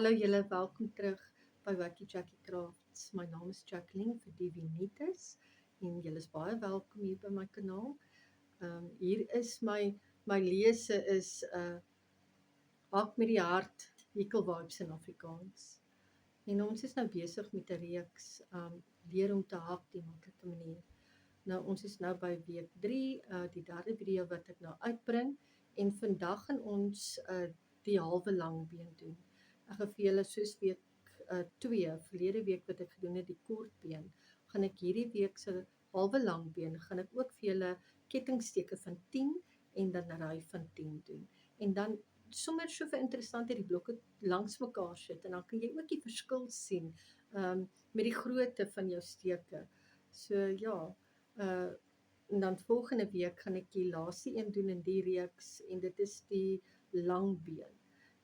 Hallo julle, welkom terug by Wakkie Jackie Crafts. My naam is Jacqueline vir die Vinitas en julle is baie welkom hier by my kanaal. Hier is my lese is Hak met die hart, Hekel Vibes in Afrikaans. En ons is nou besig met 'n reeks leer om te hak die maklike manier. Nou ons is nou by week 3, die derde video wat ek nou uitbring en vandag gaan ons die halwe langbeen doen. Ek gaan vir julle soos week 2, verlede week wat ek gedoen het die kortbeen, gaan ek hierdie week se halwe langbeen gaan ek ook vir julle kettingsteke van 10 en dan 'n ry van 10 doen. En dan sommer so vir interessant die blokke langs mekaar sit en dan kan jy ook die verskil sien met die grootte van jou steke. So ja, en dan volgende week gaan ek die laaste een doen in die reeks en dit is die langbeen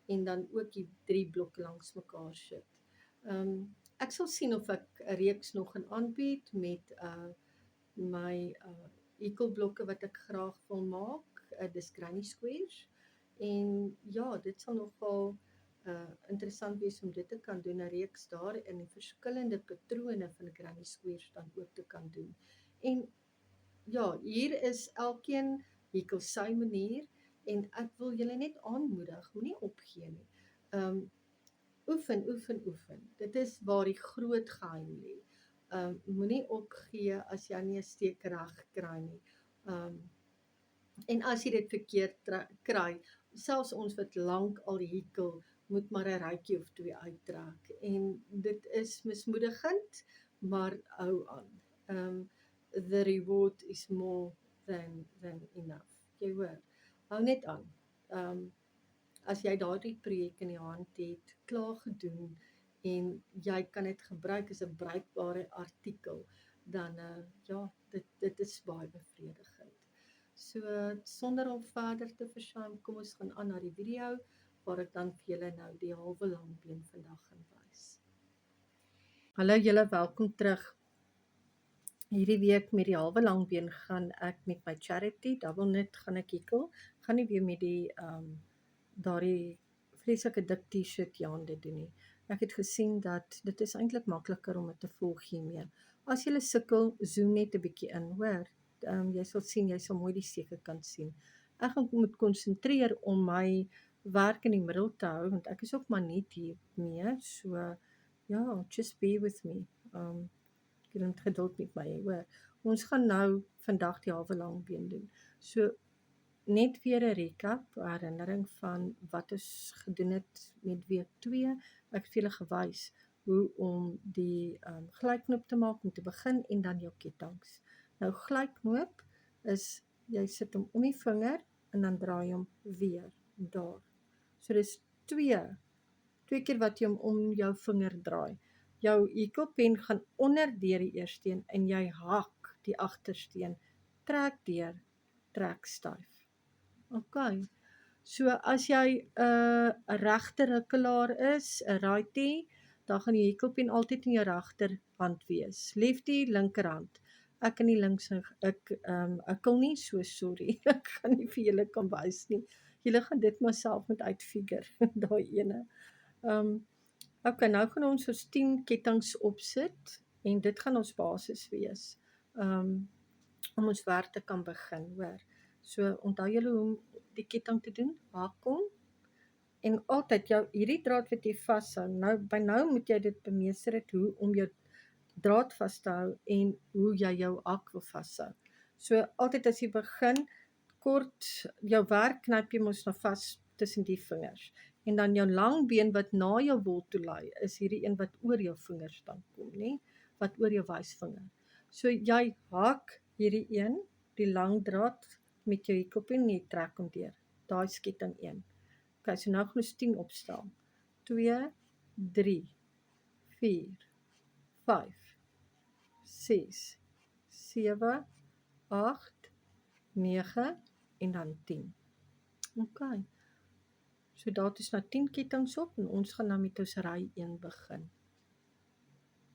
en dan ook die 3 blokke langs mekaar sit. Ek sal sien of ek 'n reeks nog gaan aanbied met my ekelblokke wat ek graag wil maak, dis granny squares. En ja, dit sal nogal interessant wees om dit te kan doen, 'n reeks daar in die verskillende patrone van granny squares dan ook te kan doen. En ja, hier is elkeen hekel sy manier en ek wil julle net aanmoedig, moenie opgee nie. Oefen, oefen, oefen. Dit is waar die groot geheim lê. Moenie opgee as jy nie 'n steek reg kry nie. En as jy dit verkeerd kry, selfs ons wat lank al hekel, moet maar 'n rytjie of 2 uittrek. En dit is mismoedigend, maar hou aan. The reward is more than enough. Jy hoor, hou net aan. As jy daardie projek in die hand het, klaar gedoen en jy kan dit gebruik as 'n bruikbare artikel, dan ja, dit is baie bevredigend. So sonder om verder te versuim, kom ons gaan aan na die video waar ek dan vir julle nou die halwe langbeen vandag gaan wys. Hallo julle, welkom terug. Hierdie week met die halwe langbeen gaan ek met my charity double knit gaan ek hekel. Gaan nie weer met die daardie vreeslike dik T-shirt jande doen nie. Ek het gesien dat dit is eintlik makliker om dit te volg hiermee. As jy sukkel, zoom net 'n bietjie in, hoor. Jy sal sien, jy sal mooi die steke kan sien. Ek moet konsentreer om my werk in die middel te hou, want ek is ook maar net hiermee, so ja, just be with me. Jy moet geduld met my, hoor. Ons gaan nou vandag die halwe langbeen doen. So net weer 'n recap, herinnering van wat ons gedoen het met week 2. Ek het vir julle gewys hoe om die glyknoop te maak om te begin en dan jou kettinge. Nou glyknoop is, jy sit hom om die vinger en dan draai hom weer daar. So dis 2 keer wat jy hom om jou vinger draai. Jou hekelpen gaan onder deur die eerste een en jy hak die agterste een. Trek deur, trek styf. OK. So as jy 'n regterhikkelaar is, 'n righty, dan gaan die hekelpen altyd in jou regterhand wees. Lefty, linkerhand. Ek in die links, ek hikkel nie, so sorry. Ek gaan nie vir julle kan wys nie. Julle gaan dit maar self moet uitfigure, daai ene. OK, nou gaan ons 10 kettinge opsit en dit gaan ons basis wees. Om ons werk te kan begin, hoor. So onthou julle hoe die ketting te doen, hak hom en altyd hierdie draad wat jy vashou, nou moet jy dit bemeester het hoe om jou draad vas te hou en hoe jy jou hak wil vashou. So altyd as jy begin, kort jou werk knyp jy mos nou vas tussen die vingers. En dan jou langbeen wat na jou wol toe lê, is hierdie een wat oor jou vingers dan kom, nie? Wat oor jou wysvinger. So jy hak hierdie een, die lang draad met jou hekelpen en jy trek hom deur. Daai is ketting 1. OK, so nou gaan ons 10 opstel. 2, 3, 4, 5, 6, 7, 8, 9 en dan 10. OK. So daar is nou 10 kettinge op en ons gaan nou met ons ry 1 begin.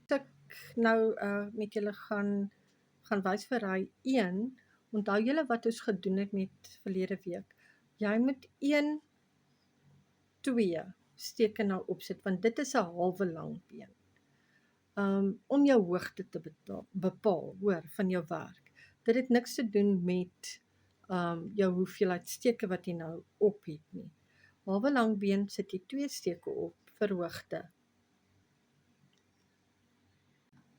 As ek nou met julle gaan wys vir ry 1, onthou julle wat ons gedoen het met verlede week. Jy moet 1, 2 steke nou opsit, want dit is 'n halwe lang been. Om jou hoogte te bepaal, hoor, van jou werk. Dit het niks te doen met jou hoeveelheid steke wat jy nou op het nie. Halwe lang been sit jy 2 steke op vir hoogte.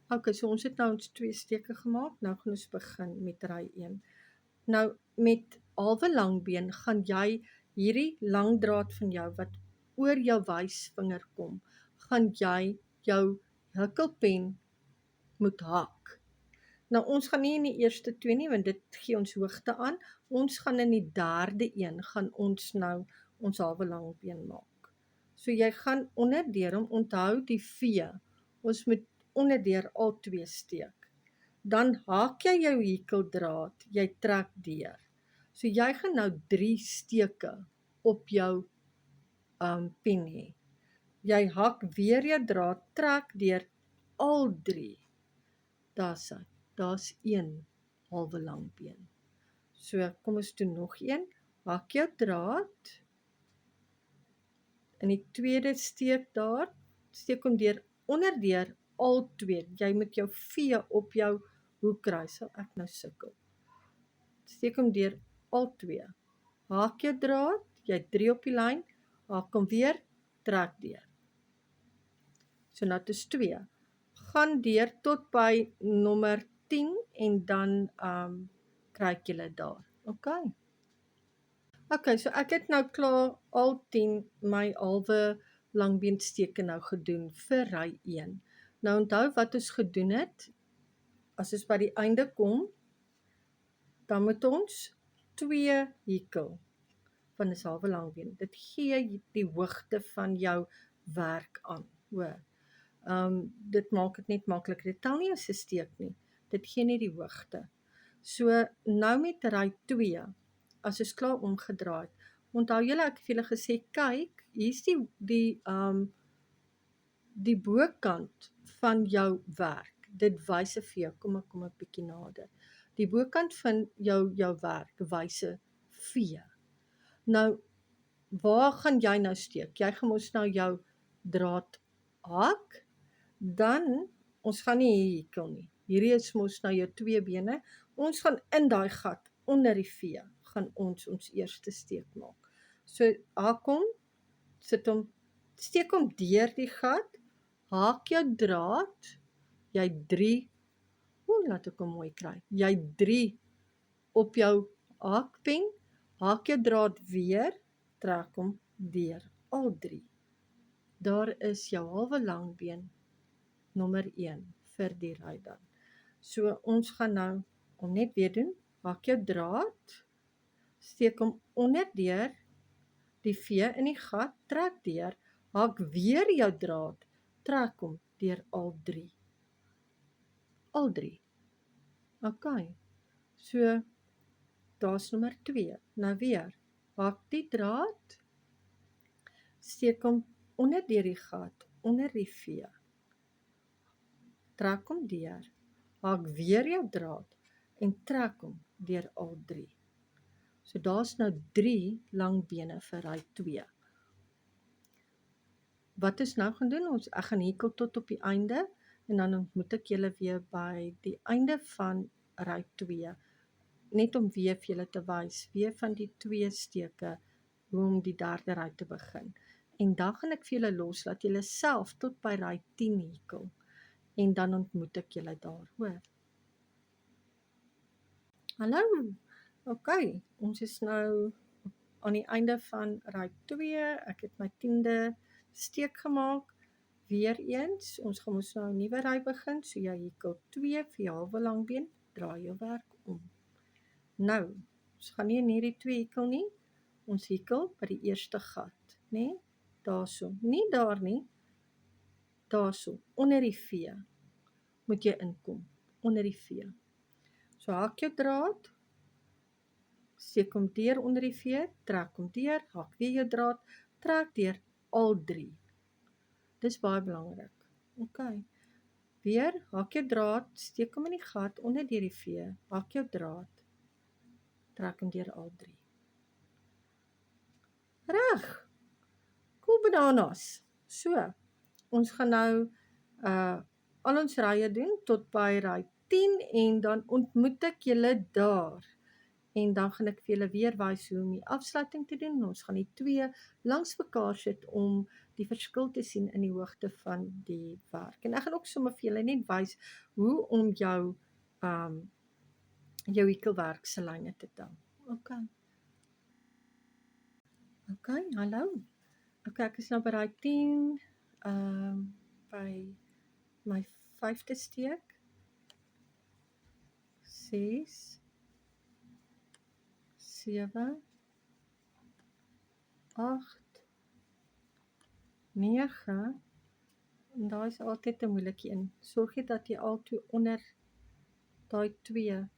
Ok, so ons het nou ons 2 steke gemaak, nou gaan ons begin met ry 1. Nou, met halwe lang been gaan jy hierdie lang draad van jou wat oor jou wysvinger kom, gaan jy jou hukkelpen moet hak. Nou, ons gaan nie in die eerste 2 nie, want dit gee ons hoogte aan. Ons gaan in die derde een, gaan ons nou ons halwe lang been maak. So jy gaan onderdeur hom, onthou die V, ons moet onderdeur al 2 steek. Dan haak jy jou hekeldraad, jy trek deur. So jy gaan nou 3 steke op jou pen hê. Jy hak weer jou draad, trek deur al 3. Daar's 1 halwe lang been. So kom ons doen nog een. Hak jou draad. In die tweede steek daar, steek hom deur onderdeur al 2. Jy moet jou V op jou hoek kry, sal ek nou sukkel. Steek hom deur al 2. Haak jou draad, jy het 3 op die lyn, haak hom weer, trek deur. So nou het ons 2. Gaan deur tot by nommer 10 en dan kry ek julle daar. Ok, so ek het nou klaar al 10 my halwe langbeensteke nou gedoen vir ry 1. Nou onthou wat ons gedoen het, as ons by die einde kom, dan moet ons 2 hekel van 'n halwe langbeen. Dit gee die hoogte van jou werk aan, hoor. Dit maak dit net maklik. Dit tel nie as 'n steek nie. Dit gee nie die hoogte. So nou met ry 2, as ons klaar omgedraai het, onthou julle ek het vir julle gesê, kyk, hier's die bokant van jou werk. Dit wys vir jou, kom 'n bietjie nader. Die bokant van jou werk wys 'n V. Nou, waar gaan jy nou steek? Jy gaan mos nou jou draad hak, dan, ons gaan nie hier hekel nie. Hierdie is mos nou jou 2 bene. Ons gaan in daai gat, onder die V, gaan ons eerste steek maak. So, hak hom, steek hom deur die gat, haak jou draad, jy 3, laat ek hom mooi kry, jy 3 op jou hakpen, haak jou draad weer, trek hom deur, al 3. Daar is jou halwe langbeen, nommer 1, vir die ry dan. So, ons gaan nou, om net weer doen, hak jou draad, steek hom onderdeur die V in die gat, trek deur, hak weer jou draad, trek hom deur al 3. Al 3. Ok, so, daar's nommer 2. Nou weer, hak die draad, steek hom onderdeur die gat, onder die V. Trek hom deur, hak weer jou draad en trek hom deur al 3. So daar's nou 3 lang bene vir ry 2. Wat is nou gaan doen? Ek gaan hekel tot op die einde en dan ontmoet ek julle weer by die einde van ry 2. Net om weer vir julle te wys, weer van die 2 steke, hoe om die derde ry te begin. En dan gaan ek vir julle los, dat julle self tot by ry 10 hekel. En dan ontmoet ek julle daar, hoor. Hallo, ok, ons is nou aan die einde van ry 2, ek het my 10de steek gemaak, weer eens, ons gaan ons nou 'n nuwe ry begin, so jy hekel 2 vir jou halwe langbeen, draai jou werk om. Nou, ons gaan nie in hierdie 2 hekel nie, ons hekel by die eerste gat, né? Daarso, nie daar nie, daarso, onder die V, moet jy inkom, onder die V. So hak jou draad, steek hom deur onder die V, trek hom deur, hak weer jou draad, trek deur al 3. Dis baie belangrik. Ok, weer, hak jou draad, steek hom in die gat, onder deur die V, hak jou draad, trek hom deur al 3. Reg, Cool bananas. So, ons gaan nou al ons rye doen tot by ry 10 en dan ontmoet ek julle daar. En dan gaan ek vir julle weer wys hoe om die afsluiting te doen. Ons gaan die 2 langs mekaar sit om die verskil te sien in die hoogte van die werk. En ek gaan ook sommer vir julle net wys hoe om jou hekelwerk se lyne te tel. Okay, hallo. Okay, ek is nou by daai 10 by my 5de steek. 6 7 8 9 en daar is altyd 'n moeilike een. Sorg jy dat jy altoe onder daai 2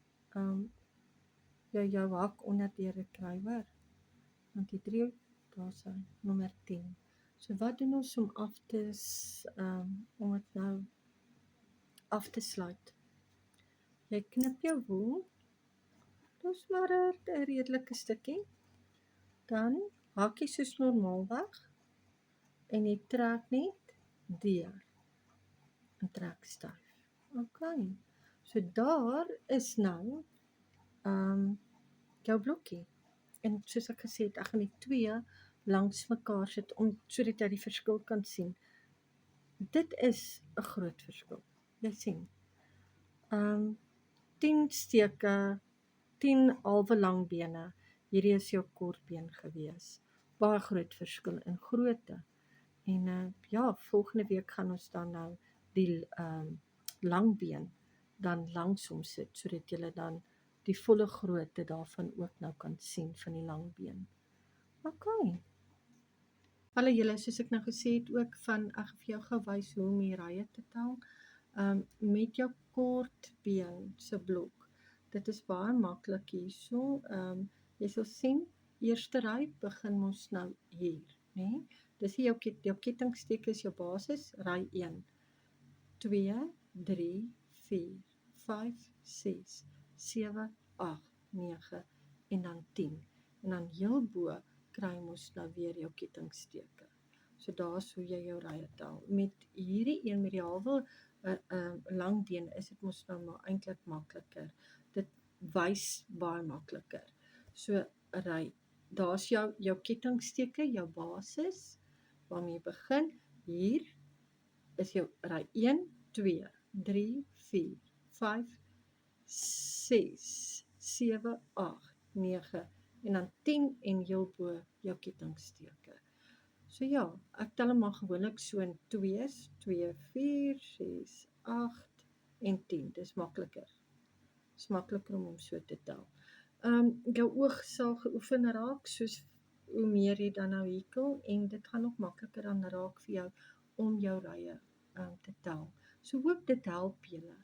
jou hak onder deure kry, hoor. Want die 3 daar is nommer 10. So wat doen ons om om dit nou af te sluit? Jy knip jou wol. Dis maar 'n redelike stukkie. Dan hak jy soos normaal weg en jy trek net deur en trek styf. Okay. So daar is nou jou blokkie. En soos ek gesê het, ek gaan die 2 langs mekaar sit om sodat jy die verskil kan sien. Dit is 'n groot verskil. Jy sien. 10 steke, 10 halwe lang bene. Hierdie is jou kortbeen gewees. Baie groot verskil in grootte. En ja, volgende week gaan ons dan nou die langbeen dan langsom sit sodat jy dan die volle grootte daarvan ook nou kan sien van die langbeen. Okay. Hallo julle, soos ek nou gesê het ook ek vir jou gewys hoe om die rye te tel. Met jou kortbeen se blok. Dit is baie maklik hierso. Jy sal sien, eerste ry begin ons nou hier, né? Dis jou kettingsteek is jou basis, ry 1, 2, 3, 4, 5, 6, 7, 8, 9 en dan 10. En dan heel bo kry ons nou weer jou kettingsteke. So daar's hoe jy jou rye tel. Met hierdie een met die halwe lang been is dit mos nou maar eintlik makliker. Dit wys baie makliker. So ry, daar's jou kettingsteke, jou basis waarmee jy begin. Hier is jou ry 1, 2, 3, 4, 5, 6, 7, 8, 9 en dan 10 en heel bo jou kettingsteke. So ja, ek tel hom maar gewoonlik so in 2's, 2, 4, 6, 8 en 10. Dis makliker. Dis makliker om so te tel. Jou oog sal geoefen raak soos hoe meer jy dan nou hekel en dit gaan ook makliker dan raak vir jou om jou rye te tel. So hoop dit help julle.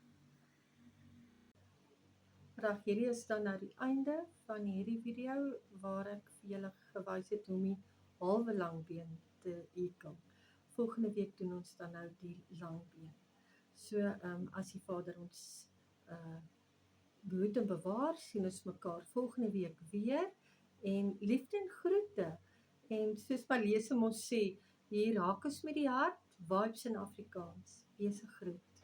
Reg, hierdie is dan nou die einde van hierdie video waar ek vir julle gewys het hoe om die halwe langbeen te hekel. Volgende week doen ons dan nou die langbeen. So as die Vader ons behoed en bewaar, sien ons mekaar volgende week weer en liefde en groete. En soos my lesing ons sê, hier raak ons met die hart, vibes in Afrikaans. Wees 'n groet.